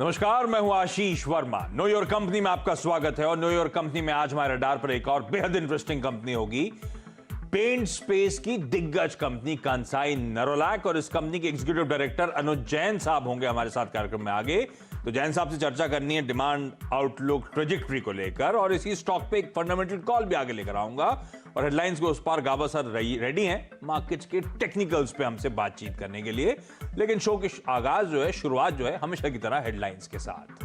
नमस्कार, मैं हूं आशीष वर्मा। नो योर कंपनी में आपका स्वागत है और नो योर कंपनी में आज हमारे रडार पर एक और बेहद इंटरेस्टिंग कंपनी होगी। पेंट स्पेस की दिग्गज कंपनी कांसाई नेरोलैक और इस कंपनी के एग्जीक्यूटिव डायरेक्टर अनुज जैन साहब होंगे हमारे साथ कार्यक्रम में आगे। तो जैन साहब से चर्चा करनी है डिमांड आउटलुक ट्रेजेक्टरी को लेकर और इसी स्टॉक पे एक फंडामेंटल कॉल भी आगे लेकर आऊंगा और हेडलाइंस को उस पार गाबा सर रेडी हैं मार्केट्स के टेक्निकल्स पे हमसे बातचीत करने के लिए। लेकिन शो की आगाज जो है, शुरुआत जो है, हमेशा की तरह हेडलाइंस के साथ।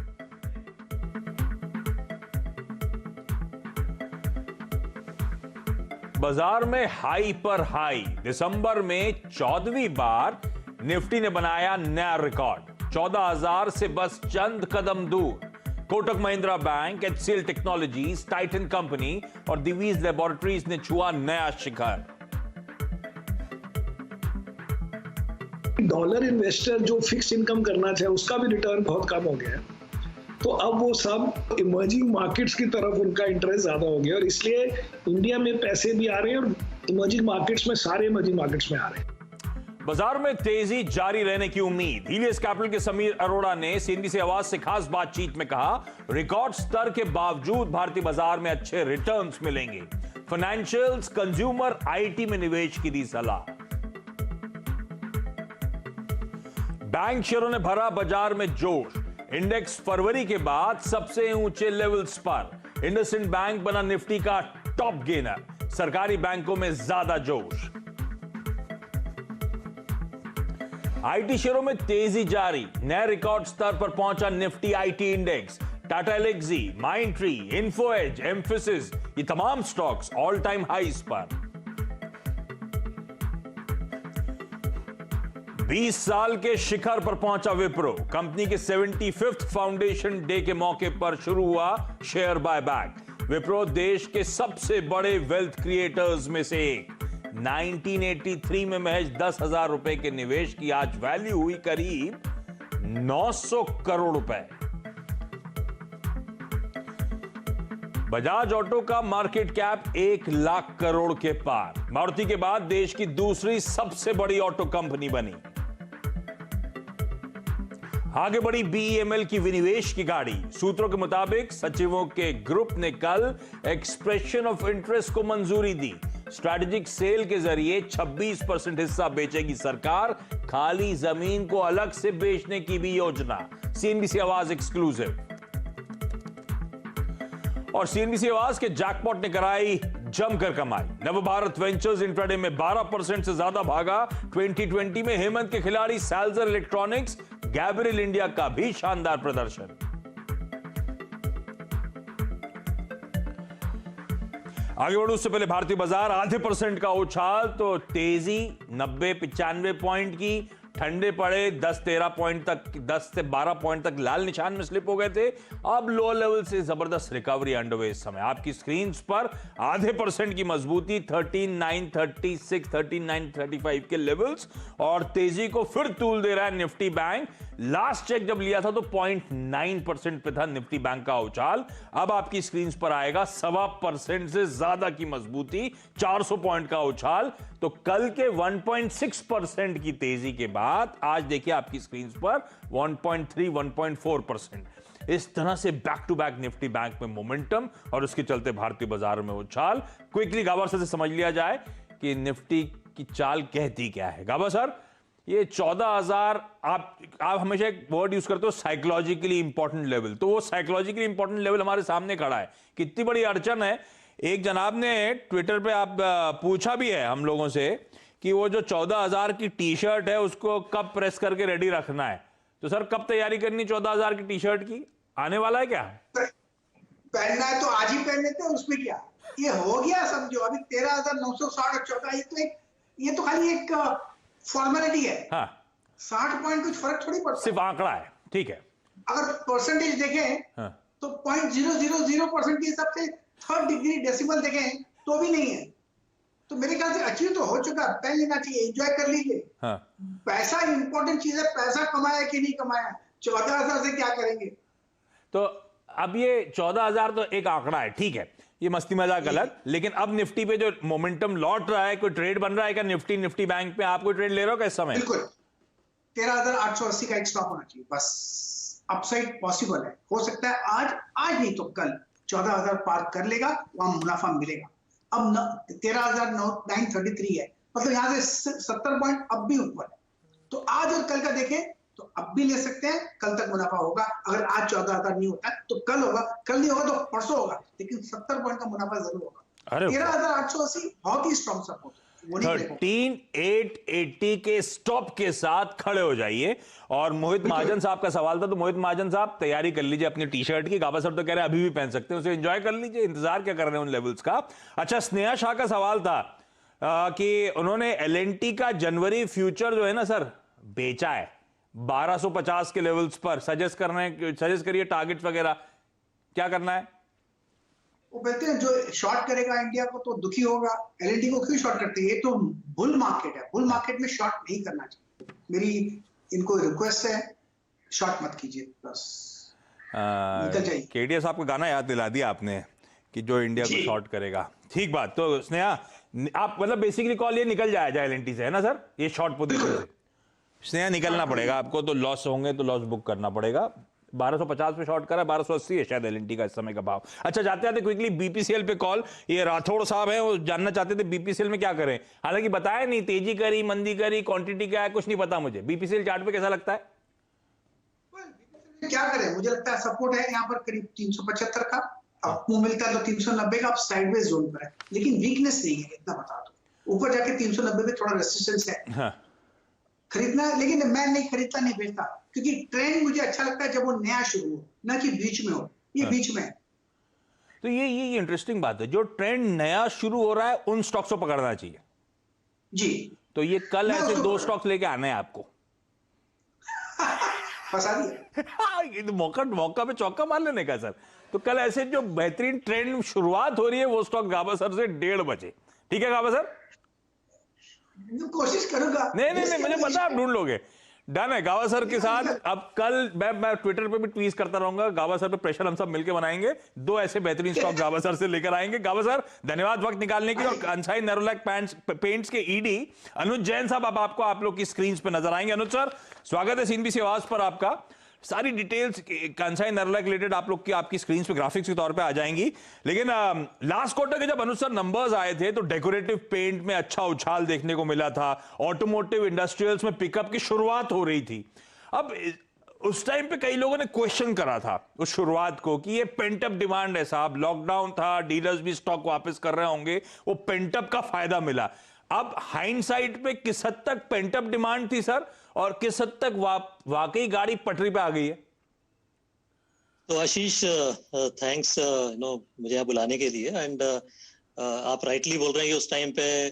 बाजार में हाई पर हाई, दिसंबर में 14वीं बार निफ्टी ने बनाया नया रिकॉर्ड। 14,000 से बस चंद कदम दूर Kotak Mahindra bank, HCL technologies, Titan company और दिवीज लैबोरेटरीज ने छुआ नया शिखर। डॉलर इन्वेस्टर जो फिक्स इनकम करना चाहे उसका भी रिटर्न बहुत कम हो गया है, तो अब वो सब इमर्जिंग मार्केट्स की तरफ उनका इंटरेस्ट ज्यादा हो गया और इसलिए इंडिया में पैसे भी आ रहे हैं और इमर्जिंग मार्केट्स में सारे इमर्जिंग मार्केट्स में आ रहे हैं। बाजार में तेजी जारी रहने की उम्मीद। हीलियस कैपिटल के समीर अरोड़ा ने सीएनबीसी आवाज से खास बातचीत में कहा, रिकॉर्ड स्तर के बावजूद भारतीय बाजार में अच्छे रिटर्न्स मिलेंगे। फाइनेंशियल्स, कंज्यूमर, आईटी में निवेश की दी सलाह। बैंक शेयरों ने भरा बाजार में जोश। इंडेक्स फरवरी के बाद सबसे ऊंचे लेवल्स पर। इंडसइंड बैंक बना निफ्टी का टॉप गेनर। सरकारी बैंकों में ज्यादा जोश। आईटी शेयरों में तेजी जारी। नए रिकॉर्ड स्तर पर पहुंचा Nifty IT index. Tata Elxsi, Mindtree, Info Edge, Mphasis, ये तमाम स्टॉक्स ऑल टाइम हाईज पर। 20 साल के शिखर पर पहुंचा विप्रो। कंपनी के 75th फाउंडेशन डे के मौके पर शुरू हुआ शेयर बायबैक। विप्रो देश के सबसे बड़े वेल्थ क्रिएटर्स में से एक। 1983 में महज 10,000 रुपए के निवेश की आज वैल्यू हुई करीब 900 करोड़ रुपए। बजाज ऑटो का मार्केट कैप 1 लाख करोड़ के पार। मारुति के बाद देश की दूसरी सबसे बड़ी ऑटो कंपनी बनी। आगे बढ़ी बीईएमएल की विनिवेश की गाड़ी। सूत्रों के मुताबिक सचिवों के ग्रुप ने कल एक्सप्रेशन ऑफ इंटरेस्ट को मंजूरी दी। स्ट्रैटेजिक सेल के जरिए 26% हिस्सा बेचेगी सरकार। खाली जमीन को अलग से बेचने की भी योजना। सीएनबीसी आवाज एक्सक्लूसिव। और सीएनबीसी आवाज के जैकपॉट ने कराई जमकर कमाई। नवभारत वेंचर्स इंट्राडे में 12% से ज्यादा भागा। 2020 में हेमंत के खिलाड़ी सैल्जर इलेक्ट्रॉनिक्स, गैब्रियल इंडिया का भी शानदार प्रदर्शन। आगे बढ़ो उससे पहले भारतीय बाजार आधे % का उछाल, तो तेजी 90-95 पॉइंट की। ठंडे पड़े 10-13 पॉइंट तक, 10 से 12 पॉइंट तक लाल निशान में स्लिप हो गए थे। अब लो लेवल से जबरदस्त रिकवरी अंडरवे इस समय। आपकी स्क्रीन पर आधे % की मजबूती 13,936, 13,935 के लेवल्स और तेजी को फिर तूल दे रहा है निफ्टी बैंक। लास्ट चेक जब लिया था तो 0.9% पे था निफ्टी बैंक का उछाल। अब आपकी स्क्रीन पर आएगा 1.25% से ज्यादा की मजबूती, 400 पॉइंट का उछाल। तो कल के 1.6% की तेजी के बाद आज देखिए आपकी स्क्रीन पर 1.3, 1.4%। इस तरह से back to back Nifty bank में मोमेंटम और उसके चलते भारतीय बाजार में उछाल। क्विकली गाबा सर से समझ लिया जाए कि निफ्टी की चाल कहती क्या है। गाबा सर, ये 14,000 आप हमेशा एक वर्ड यूज करते हो साइकोलॉजिकली इंपॉर्टेंट लेवल, तो वो साइकोलॉजिकली इंपॉर्टेंट लेवल हमारे सामने खड़ा है। कितनी बड़ी अड़चन है। एक जनाब ने ट्विटर पे आप पूछा भी है हम लोगों से कि वो जो 14,000 की टी शर्ट है उसको कब प्रेस करके रेडी रखना है। तो सर कब तैयारी करनी 14,000 की टी शर्ट की? आने वाला है क्या? पहनना है तो आज ही पहन लेते हैं, उसमें क्या। ये हो गया समझो। अभी 13,960 14, ये तो खाली एक फॉर्मेलिटी है। हाँ, 60 पॉइंट कुछ फर्क थोड़ी पड़ता, सिर्फ आंकड़ा है। ठीक है, अगर परसेंटेज देखें हाँ, तो 0.000% के हिसाब से 3rd डिग्री डेसिमल देखें तो भी नहीं है। तो मेरे ख्याल से अचीव तो हो चुका, पहन लेना चाहिए, एंजॉय कर लीजिए। हाँ। पैसा इंपॉर्टेंट चीज है, पैसा कमाया कि नहीं कमाया, 14,000 से क्या करेंगे। तो अब ये 14,000 तो एक आंकड़ा है, ठीक है, ये मस्ती मजाक अलग। लेकिन अब निफ्टी पे जो मोमेंटम लौट रहा है, कोई ट्रेड बन रहा है क्या निफ्टी बैंक पे? आप कोई ट्रेड ले रहे हो क्या इस समय? बिल्कुल 13,880 का एक स्टॉप होना चाहिए बस। अपसाइड पॉसिबल है। हो सकता है आज नहीं तो कल 14,000 पार कर लेगा, वहां मुनाफा मिलेगा। अब 13,933 है, मतलब यहाँ से 70 पॉइंट अब भी ऊपर है। तो आज और कल का देखें तो अब भी ले सकते हैं, कल तक मुनाफा होगा। अगर आज 14,000 नहीं होता तो कल होगा, कल नहीं होगा तो परसों होगा, लेकिन 70 पॉइंट का मुनाफा जरूर होगा। 13,880 बहुत ही स्ट्रॉन्ग सपोर्ट, 13,880 के स्टॉप के साथ खड़े हो जाइए। और मोहित महाजन साहब का सवाल था, तो मोहित महाजन साहब तैयारी कर लीजिए अपनी टी शर्ट की। गाबा सर तो कह रहे हैं अभी भी पहन सकते हैं, उसे एंजॉय कर लीजिए, इंतजार क्या कर रहे हैं उन लेवल्स का। अच्छा, स्नेहा शाह का सवाल था कि उन्होंने एलएनटी का जनवरी फ्यूचर जो है ना सर बेचा है 1250 के लेवल्स पर। सजेस्ट करिए टारगेट्स वगैरह, क्या करना है? वो कहते हैं जो शॉर्ट करेगा इंडिया को तो दुखी होगा। एलएनटी को क्यों शॉर्ट करते हैं? ये तो बुल मार्केट है, बुल मार्केट में शॉर्ट नहीं करना चाहिए। मेरी इनको रिक्वेस्ट है, शॉर्ट मत कीजिए, बस निकल जाइए। केडीएस आपको गाना याद दिला दिया आपने कि जो इंडिया को शॉर्ट करेगा। ठीक बात। तो स्नेहा आप मतलब बेसिकली कॉल ये निकल जाए एलएनटी से, है ना सर? ये शॉर्ट पोजीशन से स्नेहा निकलना पड़ेगा आपको, तो लॉस होंगे तो लॉस बुक करना पड़ेगा। 1250 पे शॉर्ट करा, 1280 है शायद एलएनटी का इस समय का भाव। अच्छा, जाते जाते क्विकली बीपीसीएल पे कॉल, ये राठौड़ साहब है, वो जानना चाहते थे बीपीसीएल में क्या करें। हालांकि बताया नहीं तेजी करी मंदी करी क्वांटिटी क्या है, कुछ नहीं पता मुझे। बीपीसीएल चार्ट पे कैसा लगता है? क्या करें, मुझे लगता है सपोर्ट है यहाँ पर करीब 375 का, अब मुंह मिलता है तो 390 का, अब साइडवेज जोन पर है, लेकिन वीकनेस नहीं है, इतना बता दो। ऊपर जाके 390 पे थोड़ा रेजिस्टेंस है। हाँ। खरीदना, लेकिन मैं नहीं खरीदता, नहीं बेचता, क्योंकि ट्रेंड मुझे अच्छा लगता है जब वो नया शुरू हो, ना कि बीच में हो। ये बीच में है। तो ये इंटरेस्टिंग बात है, जो ट्रेंड नया शुरू हो रहा है उन स्टॉक्स को पकड़ना चाहिए जी। तो ये कल ऐसे 2 स्टॉक्स लेके आने हैं आपको। फंसा दिया। ये तो मौका पे चौका मार लेने का सर। तो कल ऐसे जो बेहतरीन ट्रेंड शुरुआत हो रही है वो स्टॉक गाबा सर से 1:30 बजे, ठीक है गाबा सर? कोशिश करूंगा। नहीं मुझे पता आप ढूंढ लोगे। डन है गावा सर के साथ। अब कल मैं ट्विटर पे भी ट्वीट करता रहूंगा, गावा सर पे प्रेशर हम सब मिलकर बनाएंगे, 2 ऐसे बेहतरीन स्टॉक गावा सर से लेकर आएंगे। गावा सर धन्यवाद वक्त निकालने की। और कांसाई नेरोलैक पेंट्स के ईडी अनुज जैन साहब अब आपको आप लोग की स्क्रीन पे नजर आएंगे। अनुज सर स्वागत है सीएनबीसी आवाज पर आपका। सारी डिटेल्स कांसाई नेरोलैक रिलेटेड आप लोग की आपकी स्क्रीन पे ग्राफिक्स के तौर पे आ जाएंगी। लेकिन लास्ट क्वार्टर के जब अनुज सर नंबर्स आए थे तो डेकोरेटिव पेंट में अच्छा उछाल देखने को मिला था, ऑटोमोटिव इंडस्ट्रियल्स में पिकअप की शुरुआत हो रही थी। अब उस टाइम पे कई लोगों ने क्वेश्चन करा था उस शुरुआत को कि ये पेंटअप डिमांड है साहब, लॉकडाउन था, डीलर्स भी स्टॉक वापस कर रहे होंगे, वो पेंटअप का फायदा मिला। अब हाइंडसाइट पे किस हद तक पेंटअप डिमांड थी सर, और किस हद तक वाकई गाड़ी पटरी पे आ गई है? तो आशीष थैंक्स मुझे यहाँ बुलाने के लिए। एंड आप राइटली बोल रहे हैं कि उस टाइम पे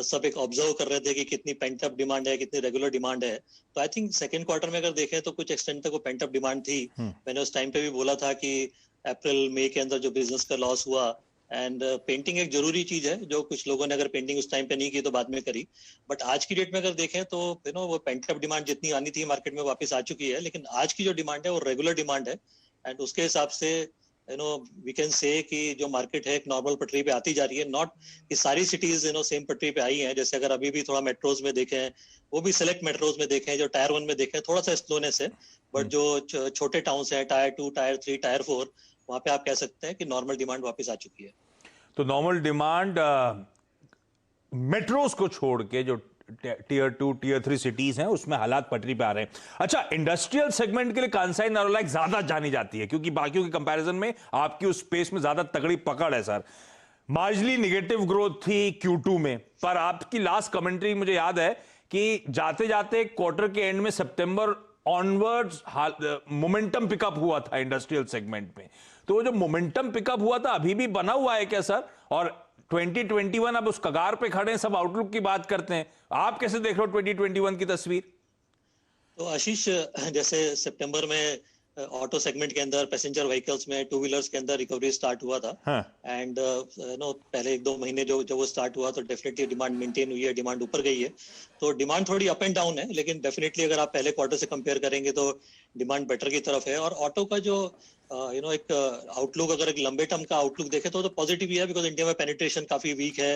सब एक ऑब्जर्व कर रहे थे कि कितनी पेंटअप डिमांड है, कितनी रेगुलर डिमांड है। तो आई थिंक सेकंड क्वार्टर में अगर देखें तो कुछ एक्सटेंट तक वो पेंटअप डिमांड थी। मैंने उस टाइम पे भी बोला था कि अप्रैल मई के अंदर जो बिजनेस का लॉस हुआ, एंड पेंटिंग एक जरूरी चीज है, जो कुछ लोगों ने अगर पेंटिंग उस टाइम पे नहीं की तो बाद में करी। बट आज की डेट में अगर देखें तो वो पेंटअप डिमांड जितनी आनी थी मार्केट में वापस आ चुकी है। लेकिन आज की जो डिमांड है वो रेगुलर डिमांड है, एंड उसके हिसाब से वी कैन से कि जो मार्केट है एक नॉर्मल पटरी पे आती जा रही है। नॉट कि सारी सिटीज सेम पटरी पे आई हैं, जैसे अगर अभी भी थोड़ा मेट्रोज में देखें, वो भी सिलेक्ट मेट्रोज में देखें, जो टायर 1 में देखें थोड़ा सा स्लोनेस है, बट जो छोटे टाउन्स हैं टायर 2, टायर 3, टायर 4, वहां पे आप कह सकते हैं कि नॉर्मल डिमांड वापस आ चुकी है। तो नॉर्मल डिमांड मेट्रोज को छोड़ के जो टियर 2, टियर 3 सिटीज हैं उसमें हालात पटरी पे आ रहे हैं। अच्छा, इंडस्ट्रियल सेगमेंट के लिए कांसाई नेरोलैक ज्यादा जानी जाती है क्योंकि बाकियों के कंपैरिजन में आपकी उस स्पेस में ज्यादा तगड़ी पकड़ है सर। मार्जिनली नेगेटिव ग्रोथ थी Q2 में, पर आपकी लास्ट कमेंट्री मुझे याद है कि जाते जाते क्वार्टर के एंड में सितंबर ऑनवर्ड्स मोमेंटम पिकअप हुआ था इंडस्ट्रियल सेगमेंट में। तो वो जो मोमेंटम पिकअप हुआ था अभी भी बना हुआ है क्या सर? और 2021 अब उस कगार पे खड़े हैं, सब आउटलुक की बात करते हैं, आप कैसे देख रहे हो 2021 की तस्वीर? तो आशीष, जैसे सितंबर में ऑटो सेगमेंट के अंदर, पैसेंजर व्हीकल्स में, 2 व्हीलर्स के अंदर रिकवरी स्टार्ट हुआ था। एंड पहले 1-2 महीने जो वो स्टार्ट हुआ तो डेफिनेटली डिमांड मेंटेन हुई है, डिमांड ऊपर गई है। तो डिमांड थोड़ी अप एंड डाउन है, लेकिन डेफिनेटली अगर आप पहले क्वार्टर से कंपेयर करेंगे तो डिमांड बेटर की तरफ है। और ऑटो का जो एक आउटलुक, अगर एक लंबे टर्म का आउटलुक देखें तो पॉजिटिव ही है, बिकॉज इंडिया में पेनिट्रेशन काफी वीक है।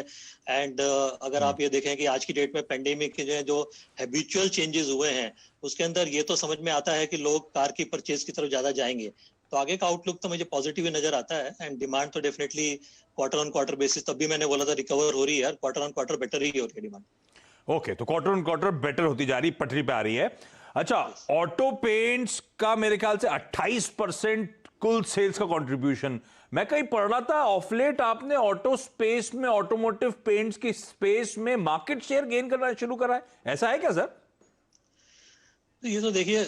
एंड अगर आप ये देखें कि आज की डेट में पेंडेमिक के जो हैबिचुअल चेंजेस हुए हैं, उसके अंदर ये तो समझ में आता है कि लोग कार की परचेज की तरफ ज्यादा जाएंगे। तो आगे का आउटलुक तो मुझे पॉजिटिव ही नजर आता है। एंड डिमांड तो definitely quarter on quarter basis, तब भी मैंने बोला था रिकवर हो रही है, क्वार्टर ऑन क्वार्टर बेटर ही हो रही है डिमांड। ओके, तो क्वार्टर ऑन क्वार्टर बेटर होती जा रही, पटरी पे आ रही है। अच्छा, ऑटो पेंट्स का मेरे ख्याल से 28% कुल सेल्स का कंट्रीब्यूशन, मैं कहीं पढ़ रहा था ऑफ लेट आपने ऑटो स्पेस में, ऑटोमोटिव पेंट्स की स्पेस में मार्केट शेयर गेन करना शुरू करा है, ऐसा है क्या सर? तो ये तो देखिए,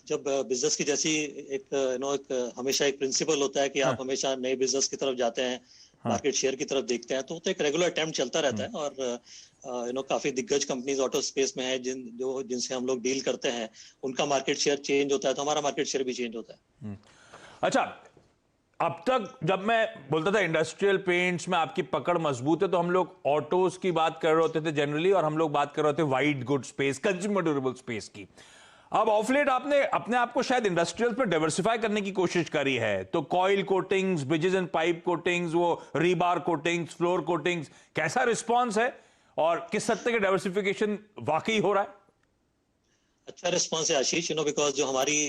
जब बिजनेस की जैसी एक हमेशा एक प्रिंसिपल होता है कि आप हमेशा नए बिजनेस की तरफ जाते हैं, मार्केट शेयर की तरफ देखते हैं, तो एक रेगुलर अटेम्प्ट चलता रहता है। और काफी दिग्गज कंपनीज ऑटो स्पेस में है जिनसे हम लोग डील करते हैं, उनका मार्केट शेयर चेंज होता है तो हमारा मार्केट शेयर भी चेंज होता है। अच्छा, अब तक जब मैं बोलता था इंडस्ट्रियल पेंट्स में आपकी पकड़ मजबूत है, तो हम लोग ऑटोज की बात कर रहे होते थे जनरली, और हम लोग बात कर रहे होते white good space, consumer durable space की। अब ऑफ लेट आपने अपने आप को शायद इंडस्ट्रियल पे डाइवर्सिफाई करने की कोशिश करी है, तो coil coatings, bridges and pipe coatings, वो रीबार कोटिंग्स, फ्लोर कोटिंग्स, कैसा रिस्पॉन्स है और किस हद तक डाइवर्सिफिकेशन वाकई हो रहा है? अच्छा रिस्पॉन्स है आशीष, बिकॉज जो हमारी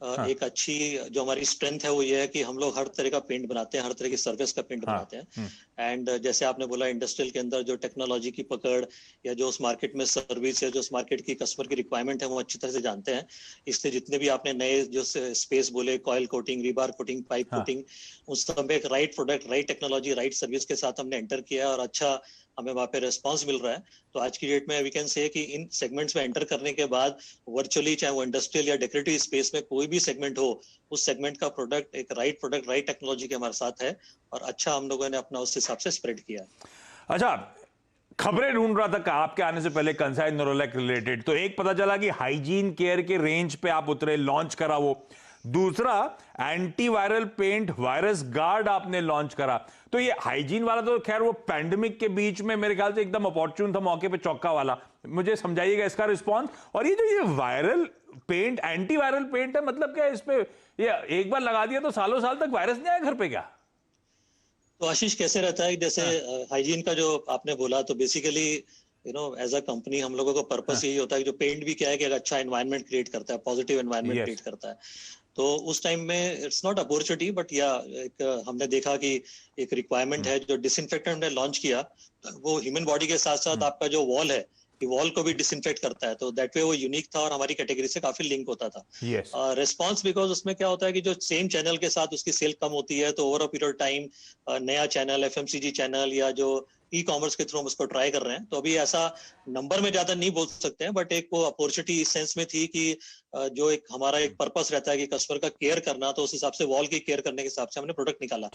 एक अच्छी जो हमारी स्ट्रेंथ है वो ये है कि हम लोग हर तरह का पेंट बनाते हैं, हर तरह की सर्विस का पेंट बनाते हैं। एंड जैसे आपने बोला, इंडस्ट्रियल के अंदर जो टेक्नोलॉजी की पकड़ या जो उस मार्केट में सर्विस या जो उस मार्केट की कस्टमर की रिक्वायरमेंट है वो अच्छी तरह से जानते हैं। इसलिए जितने भी आपने नए जो स्पेस बोले, coil coating, rebar coating, pipe coating, उस सब में एक right product, right technology, right service के साथ हमने एंटर किया और अच्छा हमें वहां पे रिस्पांस मिल रहा है। तो आज की डेट में वी कैन से कि इन सेगमेंट्स में एंटर करने के बाद वर्चुअली, चाहे वो इंडस्ट्रियल या डेकोरेटिव स्पेस में कोई भी सेगमेंट हो, उस सेगमेंट का प्रोडक्ट एक राइट प्रोडक्ट, राइट टेक्नोलॉजी के हमारे साथ है और अच्छा हम लोगों ने अपना उस हिसाब से स्प्रेड किया है। अच्छा, खबरें ढूंढ रहा था आपके आने से पहले कंसाई नोरोलैक रिलेटेड, तो एक पता चला कि हाइजीन केयर के रेंज पे आप उतरे, लॉन्च करा वो। दूसरा, एंटीवायरल पेंट वायरस गार्ड आपने लॉन्च करा। तो ये हाइजीन वाला तो खैर वो पैंडेमिक के बीच में मेरे ख्याल से एकदम अपॉर्चुन था, मौके पे चौका वाला। मुझे समझाइएगा इसका रिस्पांस। और ये वायरल पेंट, एंटीवायरल पेंट है, मतलब क्या इस पे ये एक बार लगा दिया तो सालों साल तक वायरस नहीं आया घर पे क्या? तो आशीष कैसे रहता है, जैसे हाइजीन का जो आपने बोला, तो बेसिकली एज अ कंपनी हम लोगों का पर्पस यही होता है कि जो पेंट भी क्या है कि एक अच्छा एनवायरनमेंट क्रिएट करता है, पॉजिटिव एनवायरनमेंट क्रिएट करता है। तो उस टाइम में इट्स नॉट अपॉर्चुनिटी, बट या एक हमने देखा कि एक रिक्वायरमेंट है, जो डिसइंफेक्टेंट ने लॉन्च किया, वो ह्यूमन बॉडी के साथ साथ आपका जो वॉल है, वॉल को भी डिसइंफेक्ट करता है। तो दैट वे वो यूनिक था और हमारी कैटेगरी से काफी लिंक होता था। रिस्पांस बिकॉज उसमें क्या होता है कि जो सेम चैनल के साथ उसकी सेल कम होती है, तो ओवर अ पीरियड टाइम नया चैनल, एफएमसीजी चैनल या जो ई कॉमर्स के थ्रू हम उसको ट्राई कर रहे हैं। तो अभी ऐसा नंबर में ज्यादा नहीं बोल सकते हैं, बट एक वो अपॉर्चुनिटी इस सेंस में थी कि जो एक हमारा एक पर्पस रहता है कि कस्टमर का केयर करना, तो उस हिसाब से वॉल की केयर करने के हिसाब से हमने प्रोडक्ट निकाला।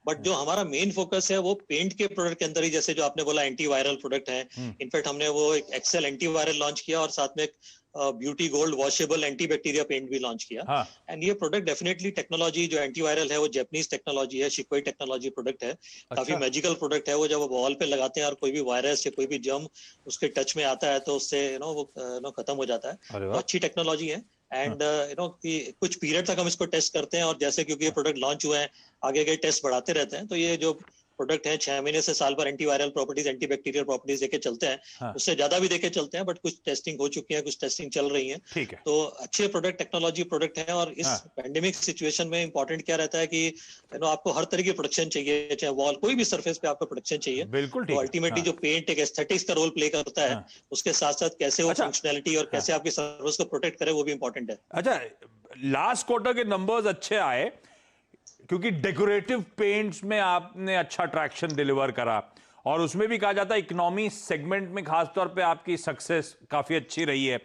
बट जो हमारा मेन फोकस है वो पेंट के प्रोडक्ट के अंदर ही, जैसे जो आपने बोला एंटीवायरल प्रोडक्ट है। इनफैक्ट हमने वो एक एक्सेल एंटीवायरल लॉन्च किया और साथ में beauty gold washable antibacteria paint भी लॉन्च किया। एंड ये प्रोडक्ट डेफिनेटली टेक्नोलॉजी जो एंटीवायरल है वो जापानीज टेक्नोलॉजी है, शिकोई टेक्नोलॉजी प्रोडक्ट है। काफी मैजिकल प्रोडक्ट है वो, जब वॉल पे लगाते हैं और कोई भी वायरस या कोई भी जर्म उसके टच में आता है तो उससे वो खत्म हो जाता है। तो अच्छी टेक्नोलॉजी है। एंड कि कुछ पीरियड तक हम इसको टेस्ट करते हैं और जैसे क्योंकि ये प्रोडक्ट लॉन्च हुए हैं, आगे के टेस्ट बढ़ाते रहते हैं। तो ये जो प्रोडक्ट है 6 महीने से साल भर एंटीवायरल प्रॉपर्टीज, एंटीबैक्टीरियल प्रॉपर्टीज देके चलते हैं। उससे ज्यादा भी देके चलते हैं, बट कुछ टेस्टिंग हो चुकी है, कुछ टेस्टिंग चल रही है। तो अच्छे प्रोडक्ट, टेक्नोलॉजी प्रोडक्ट है। और इस पैंडेमिक सिचुएशन में इंपॉर्टेंट क्या रहता है कि आपको हर तरह की प्रोडक्शन चाहिए, चाहे वॉल कोई भी सरफेस पे आपको प्रोडक्शन चाहिए। बिल्कुल। तो अल्टीमेटली जो पेंट एक एस्थेटिक्स का रोल प्ले करता है, उसके साथ साथ कैसे वो फंक्शनैलिटी और कैसे आपकी सर्विस को प्रोटेक्ट करे वो भी इंपॉर्टेंट है। अच्छा, लास्ट क्वार्टर के नंबर्स अच्छे आए क्योंकि डेकोरेटिव पेंट्स में आपने अच्छा ट्रैक्शन डिलीवर करा, और उसमें भी कहा जाता है इकोनॉमी सेगमेंट में खासतौर पे आपकी सक्सेस काफी अच्छी रही है।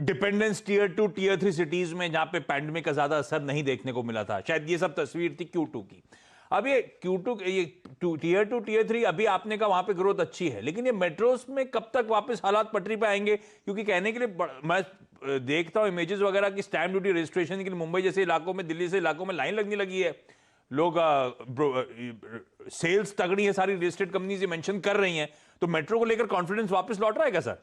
डिपेंडेंस टीयर 2 टीयर 3 सिटीज में जहां पे पैंडेमिक का ज्यादा असर नहीं देखने को मिला था, शायद ये सब तस्वीर थी Q2 की। अब ये Q2 ये टीयर 2 टीयर 3 अभी आपने कहा वहां पे ग्रोथ अच्छी है, लेकिन ये मेट्रोस में कब तक वापस हालात पटरी पे आएंगे? क्योंकि कहने के लिए मैं देखता हूं इमेजेस वगैरह की, स्टैंप ड्यूटी रजिस्ट्रेशन के लिए मुंबई जैसे इलाकों में, दिल्ली से इलाकों में लाइन लगने लगी है। लोग सेल्स तगड़ी है, सारी रियल एस्टेट कंपनीज ये मेंशन कर रही हैं। तो मेट्रो को लेकर कॉन्फिडेंस वापस लौट रहा है क्या सर?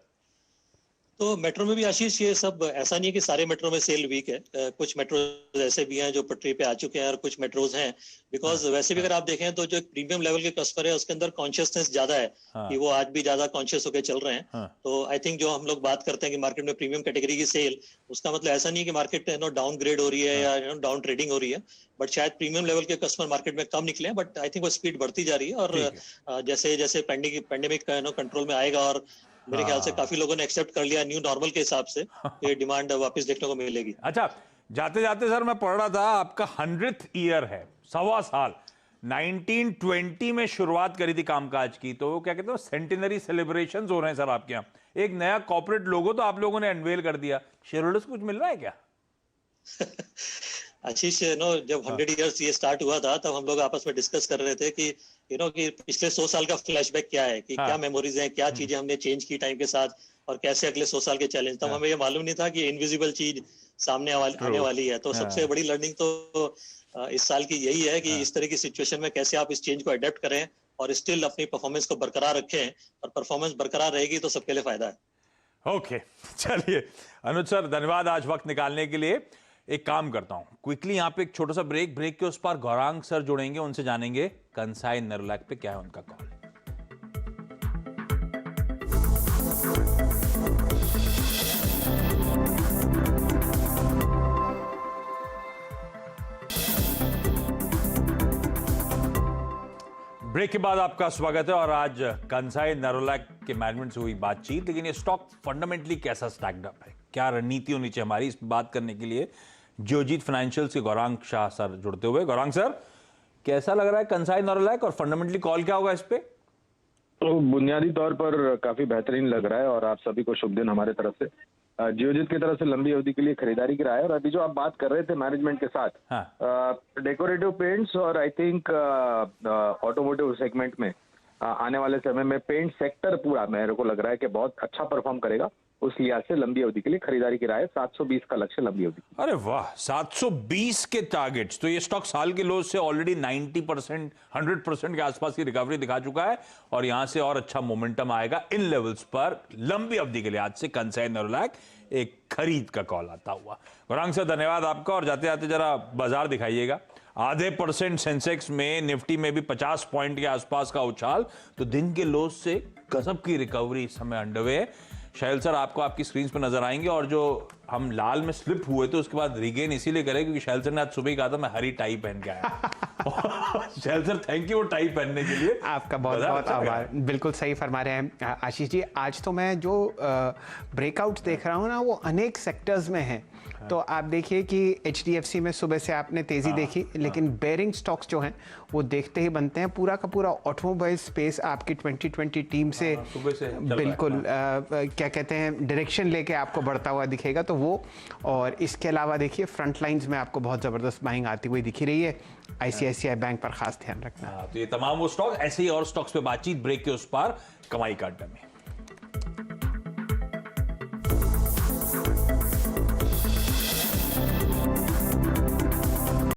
तो मेट्रो में भी आशीष ये सब ऐसा नहीं है कि सारे मेट्रो में सेल वीक है, कुछ मेट्रोज ऐसे भी हैं जो पटरी पे आ चुके हैं और कुछ मेट्रोज हैं, बिकॉज वैसे भी अगर आप देखें तो जो एक प्रीमियम लेवल के कस्टमर है उसके अंदर कॉन्शियसनेस ज्यादा है कि वो आज भी ज्यादा कॉन्शियस होकर चल रहे हैं। तो आई थिंक जो हम लोग बात करते हैं कि मार्केट में प्रीमियम कैटेगरी की सेल, उसका मतलब ऐसा नहीं है कि मार्केट डाउन ग्रेड हो रही है या डाउन ट्रेडिंग हो रही है, बट शायद प्रीमियम लेवल के कस्टमर मार्केट में कम निकले हैं, बट आई थिंक वो स्पीड बढ़ती जा रही है। और जैसे जैसे पेंडेमिक कंट्रोल में आएगा और मेरे ख्याल से काफी लोगों ने एक्सेप्ट कर लिया न्यू नॉर्मल के हिसाब से, ये डिमांड वापस देखने को मिलेगी। अच्छा, जाते जाते सर मैं पढ़ रहा था आपका 100th ईयर है, 1.25 साल, 1920 में शुरुआत करी थी कामकाज की, तो क्या कहते हैं सेंटिनरी सेलिब्रेशंस हो रहे हैं सर आपके यहाँ। एक नया कॉर्पोरेट लोगो तो आप लोगों ने अनवेल कर दिया, शेयरहोल्डर्स को कुछ मिल रहा है क्या? आशीष जब 100 इयर्स ये स्टार्ट हुआ था तब हम लोग आपस में डिस्कस कर रहे थे कि कि पिछले 100 साल का फ्लैशबैक क्या है, कि क्या मेमोरीज हैं, क्या चीजें हमने चेंज की टाइम के साथ और कैसे अगले 100 साल के चैलेंज। तब हमें ये मालूम नहीं था कि इनविजिबल चीज सामने आने वाली है। तो सबसे बड़ी लर्निंग तो इस साल की यही है कि इस तरह की सिचुएशन में कैसे आप इस चेंज को अडेप्ट करें और स्टिल अपनी परफॉर्मेंस को बरकरार रखें, और परफॉर्मेंस बरकरार रहेगी तो सबके लिए फायदा है। ओके, चलिए अनुज सर, धन्यवाद आज वक्त निकालने के लिए। एक काम करता हूं, क्विकली यहाँ पे एक छोटा सा ब्रेक के उस पार गौरांग सर जुड़ेंगे, उनसे जानेंगे कंसाई नेरोलैक पे क्या है उनका कॉल। ब्रेक के बाद आपका स्वागत है। और आज कंसाई नेरोलैक के मैनेजमेंट से हुई बातचीत, लेकिन ये स्टॉक फंडामेंटली कैसा स्टैक्ड अप है, क्या रणनीति होनी चाहिए हमारी, इस पर बात करने के लिए जियोजीत फाइनेंशियल्स के गौरांग शाह सर जुड़ते हुए। गौरांग सर, कैसा लग रहा है कंसाई नेरोलैक और फंडामेंटली कॉल क्या होगा इस पे? तो बुनियादी तौर पर काफी बेहतरीन लग रहा है और आप सभी को शुभ दिन हमारे तरफ से। जियोजीत की तरफ से लंबी अवधि के लिए खरीदारी की राय है। और अभी जो आप बात कर रहे थे मैनेजमेंट के साथ, डेकोरेटिव पेंट्स और आई थिंक ऑटोमोटिव सेगमेंट में आने वाले समय में पेंट सेक्टर पूरा मेरे को लग रहा है कि बहुत अच्छा परफॉर्म करेगा। उस लिहाज से लंबी अवधि के लिए खरीदारी की राय, 720 का लक्ष्य लंबी अवधि। अरे वाह, 720 के टारगेट्स, तो ये स्टॉक साल के लोज से ऑलरेडी 90%, 100% के आसपास की रिकवरी दिखा चुका है और यहां से और अच्छा मोमेंटम आएगा इन लेवल्स पर लंबी अवधि के लिए। आज से कंसाई नेरोलैक एक खरीद का कॉल आता हुआ। गौरांग सर, धन्यवाद आपका। और जाते जाते जरा बाजार दिखाइएगा। 0.5% सेंसेक्स में, निफ्टी में भी 50 पॉइंट के आसपास का उछाल, तो दिन के लोज से गजब की रिकवरी इस समय अंडरवे है। शैल सर आपको आपकी स्क्रीन पर नजर आएंगे, और जो हम लाल में स्लिप हुए थे उसके बाद रिगेन इसीलिए करें क्योंकि शैल सर ने आज सुबह ही कहा था मैं हरी टाई पहन के आया। शैल सर, थैंक यू वो टाई पहनने के लिए। आपका बहुत बहुत आभार। बिल्कुल सही फरमा रहे हैं आशीष जी। आज तो मैं जो ब्रेकआउट्स देख रहा हूँ ना, वो अनेक सेक्टर्स में है। तो आप देखिए कि HDFC में सुबह से आपने तेजी देखी, लेकिन बेरिंग स्टॉक्स जो हैं वो देखते ही बनते हैं। पूरा का पूरा ऑटोमोबाइल स्पेस आपकी 2020 टीम से बिल्कुल क्या कहते हैं डायरेक्शन लेके आपको बढ़ता हुआ दिखेगा, तो वो। और इसके अलावा देखिए फ्रंट लाइंस में आपको बहुत ज़बरदस्त बाइंग आती हुई दिखी रही है। ICICI बैंक पर खास ध्यान रखना। तो ये तमाम वो स्टॉक, ऐसे ही और स्टॉक्स पे बातचीत ब्रेक के उस पार कमाई का अड्डा में।